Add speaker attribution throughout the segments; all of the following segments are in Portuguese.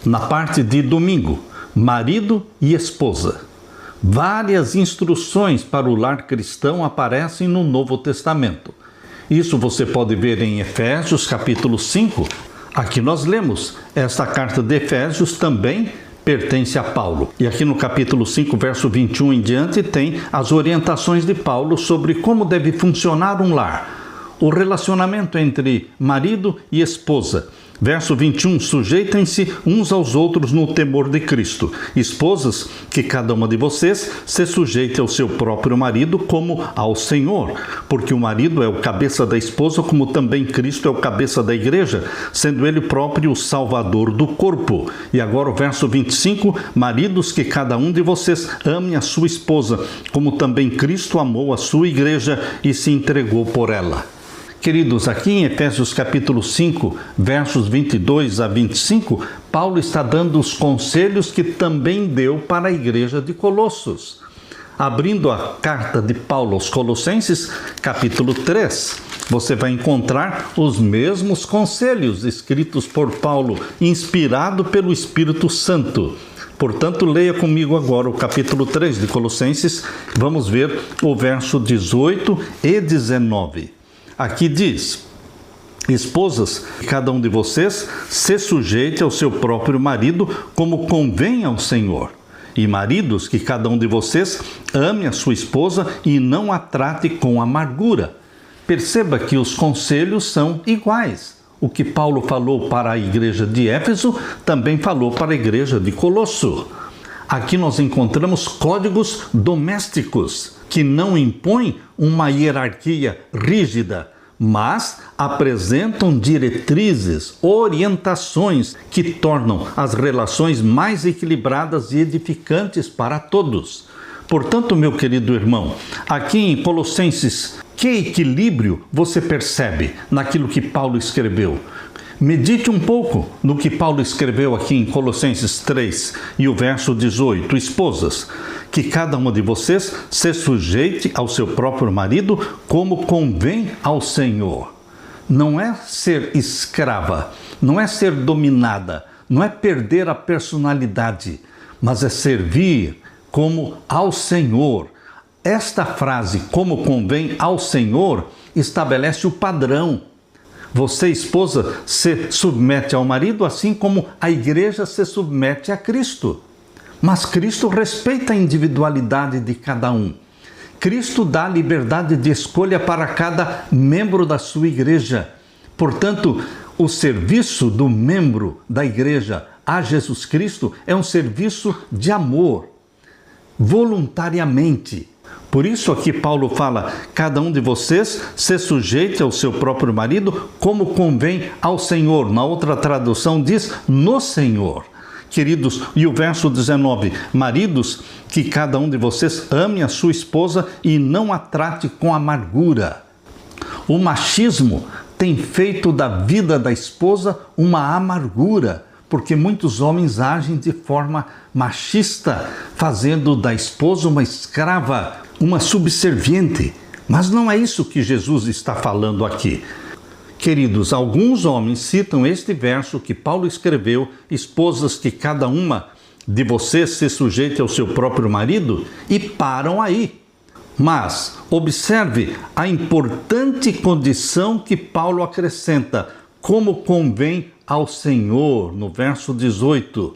Speaker 1: Na parte de domingo, marido e esposa. Várias instruções para o lar cristão aparecem no Novo Testamento. Isso você pode ver em Efésios capítulo 5. Aqui nós lemos, esta carta de Efésios também pertence a Paulo. E aqui no capítulo 5, verso 21 em diante, tem as orientações de Paulo sobre como deve funcionar um lar. O relacionamento entre marido e esposa. Verso 21, sujeitem-se uns aos outros no temor de Cristo. Esposas, que cada uma de vocês se sujeite ao seu próprio marido como ao Senhor. Porque o marido é o cabeça da esposa, como também Cristo é o cabeça da igreja, sendo ele próprio o salvador do corpo. E agora o verso 25, maridos, que cada um de vocês ame a sua esposa, como também Cristo amou a sua igreja e se entregou por ela. Queridos, aqui em Efésios capítulo 5, versos 22 a 25, Paulo está dando os conselhos que também deu para a igreja de Colossos. Abrindo a carta de Paulo aos Colossenses, capítulo 3, você vai encontrar os mesmos conselhos escritos por Paulo, inspirado pelo Espírito Santo. Portanto, leia comigo agora o capítulo 3 de Colossenses, vamos ver o verso 18 e 19. Aqui diz: esposas, cada um de vocês se sujeite ao seu próprio marido como convém ao Senhor. E maridos, que cada um de vocês ame a sua esposa e não a trate com amargura. Perceba que os conselhos são iguais. O que Paulo falou para a igreja de Éfeso, também falou para a igreja de Colosso. Aqui nós encontramos códigos domésticos, que não impõem uma hierarquia rígida, mas apresentam diretrizes, orientações que tornam as relações mais equilibradas e edificantes para todos. Portanto, meu querido irmão, aqui em Colossenses, que equilíbrio você percebe naquilo que Paulo escreveu? Medite um pouco no que Paulo escreveu aqui em Colossenses 3 e o verso 18. Esposas, que cada uma de vocês se sujeite ao seu próprio marido como convém ao Senhor. Não é ser escrava, não é ser dominada, não é perder a personalidade, mas é servir como ao Senhor. Esta frase, como convém ao Senhor, estabelece o padrão. Você, esposa, se submete ao marido, assim como a igreja se submete a Cristo. Mas Cristo respeita a individualidade de cada um. Cristo dá liberdade de escolha para cada membro da sua igreja. Portanto, o serviço do membro da igreja a Jesus Cristo é um serviço de amor, voluntariamente. Por isso aqui Paulo fala, cada um de vocês se sujeite ao seu próprio marido como convém ao Senhor. Na outra tradução diz, no Senhor. Queridos, e o verso 19, maridos, que cada um de vocês ame a sua esposa e não a trate com amargura. O machismo tem feito da vida da esposa uma amargura, porque muitos homens agem de forma machista, fazendo da esposa uma escrava, uma subserviente. Mas não é isso que Jesus está falando aqui. Queridos, alguns homens citam este verso que Paulo escreveu, esposas, que cada uma de vocês se sujeite ao seu próprio marido, e param aí. Mas observe a importante condição que Paulo acrescenta, como convém ao Senhor, no verso 18.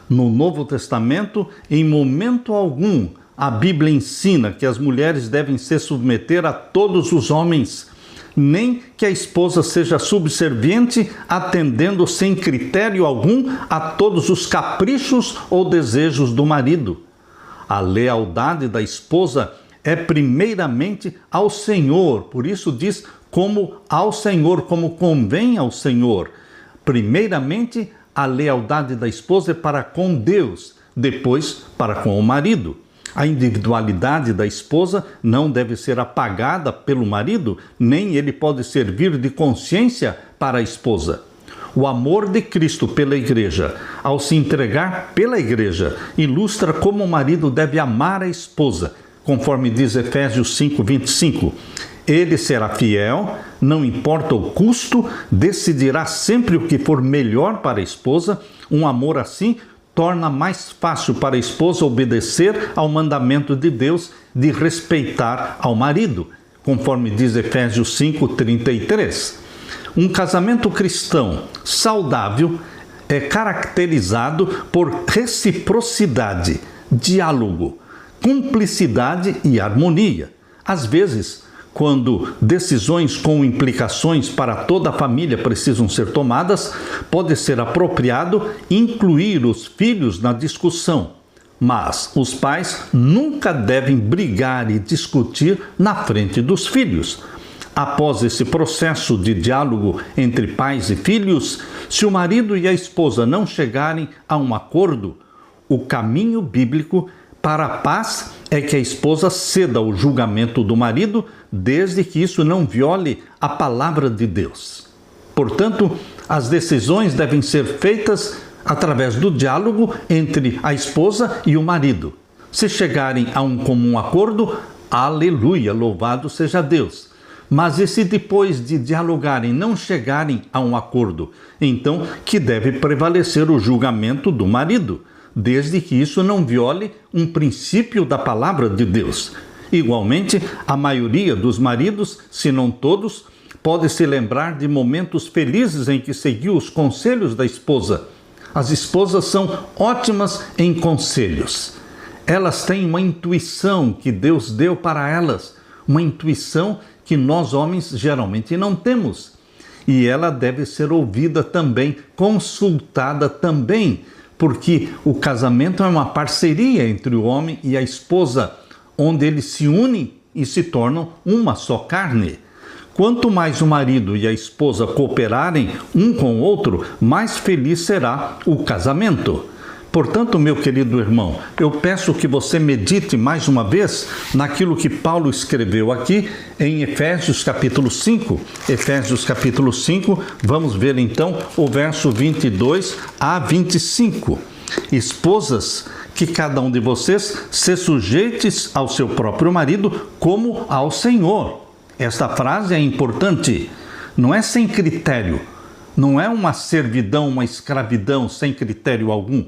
Speaker 1: No Novo Testamento, em momento algum, a Bíblia ensina que as mulheres devem se submeter a todos os homens, nem que a esposa seja subserviente, atendendo sem critério algum a todos os caprichos ou desejos do marido. A lealdade da esposa é primeiramente ao Senhor, por isso diz como ao Senhor, como convém ao Senhor. Primeiramente, a lealdade da esposa é para com Deus, depois para com o marido. A individualidade da esposa não deve ser apagada pelo marido, nem ele pode servir de consciência para a esposa. O amor de Cristo pela igreja, ao se entregar pela igreja, ilustra como o marido deve amar a esposa, conforme diz Efésios 5:25. Ele será fiel, não importa o custo, decidirá sempre o que for melhor para a esposa. Um amor assim torna mais fácil para a esposa obedecer ao mandamento de Deus de respeitar ao marido, conforme diz Efésios 5:33. Um casamento cristão saudável é caracterizado por reciprocidade, diálogo, cumplicidade e harmonia. Às vezes, quando decisões com implicações para toda a família precisam ser tomadas, pode ser apropriado incluir os filhos na discussão. Mas os pais nunca devem brigar e discutir na frente dos filhos. Após esse processo de diálogo entre pais e filhos, se o marido e a esposa não chegarem a um acordo, o caminho bíblico para a paz é que a esposa ceda ao julgamento do marido, desde que isso não viole a palavra de Deus. Portanto, as decisões devem ser feitas através do diálogo entre a esposa e o marido. Se chegarem a um comum acordo, aleluia, louvado seja Deus. Mas e se depois de dialogarem não chegarem a um acordo, então que deve prevalecer o julgamento do marido, desde que isso não viole um princípio da palavra de Deus. Igualmente, a maioria dos maridos, se não todos, pode se lembrar de momentos felizes em que seguiu os conselhos da esposa. As esposas são ótimas em conselhos. Elas têm uma intuição que Deus deu para elas, uma intuição que nós homens geralmente não temos. E ela deve ser ouvida também, consultada também, porque o casamento é uma parceria entre o homem e a esposa, onde eles se unem e se tornam uma só carne. Quanto mais o marido e a esposa cooperarem um com o outro, mais feliz será o casamento. Portanto, meu querido irmão, eu peço que você medite mais uma vez naquilo que Paulo escreveu aqui em Efésios capítulo 5. Efésios capítulo 5, vamos ver então o verso 22 a 25. Esposas, que cada um de vocês se sujeite ao seu próprio marido como ao Senhor. Esta frase é importante, não é sem critério, não é uma servidão, uma escravidão sem critério algum.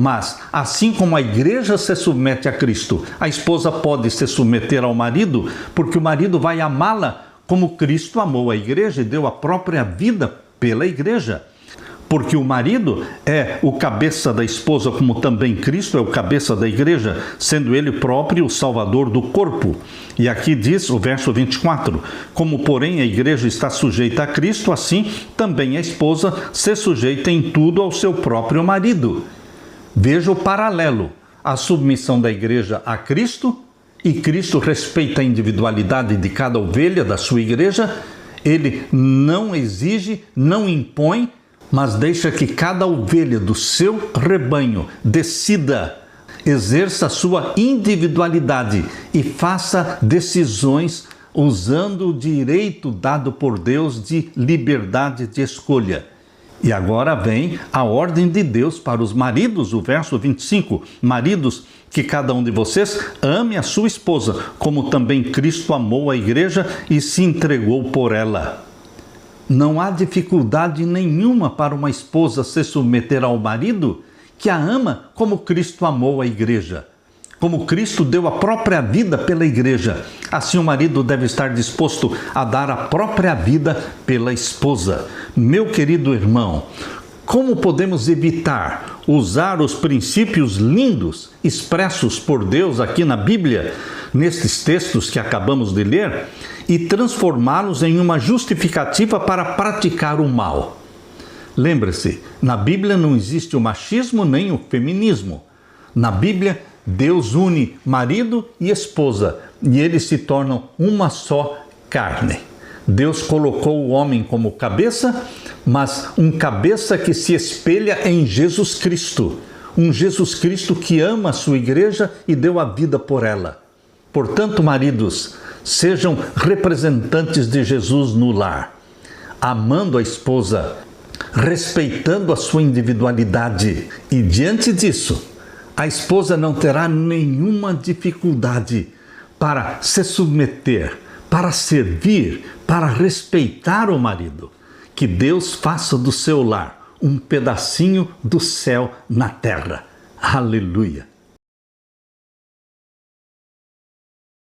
Speaker 1: Mas, assim como a igreja se submete a Cristo, a esposa pode se submeter ao marido, porque o marido vai amá-la como Cristo amou a igreja e deu a própria vida pela igreja. Porque o marido é o cabeça da esposa, como também Cristo é o cabeça da igreja, sendo ele próprio o salvador do corpo. E aqui diz o verso 24, como porém a igreja está sujeita a Cristo, assim também a esposa se sujeita em tudo ao seu próprio marido. Veja o paralelo, a submissão da igreja a Cristo, e Cristo respeita a individualidade de cada ovelha da sua igreja. Ele não exige, não impõe, mas deixa que cada ovelha do seu rebanho decida, exerça a sua individualidade e faça decisões usando o direito dado por Deus de liberdade de escolha. E agora vem a ordem de Deus para os maridos, o verso 25. Maridos, que cada um de vocês ame a sua esposa, como também Cristo amou a igreja e se entregou por ela. Não há dificuldade nenhuma para uma esposa se submeter ao marido que a ama como Cristo amou a igreja. Como Cristo deu a própria vida pela igreja, assim o marido deve estar disposto a dar a própria vida pela esposa. Meu querido irmão, como podemos evitar usar os princípios lindos expressos por Deus aqui na Bíblia, nestes textos que acabamos de ler, e transformá-los em uma justificativa para praticar o mal? Lembre-se, na Bíblia não existe o machismo nem o feminismo. Na Bíblia, Deus une marido e esposa e eles se tornam uma só carne. Deus colocou o homem como cabeça, mas um cabeça que se espelha em Jesus Cristo. Um Jesus Cristo que ama a sua igreja e deu a vida por ela. Portanto, maridos, sejam representantes de Jesus no lar, amando a esposa, respeitando a sua individualidade. E diante disso, a esposa não terá nenhuma dificuldade para se submeter, para servir, para respeitar o marido. Que Deus faça do seu lar um pedacinho do céu na terra. Aleluia!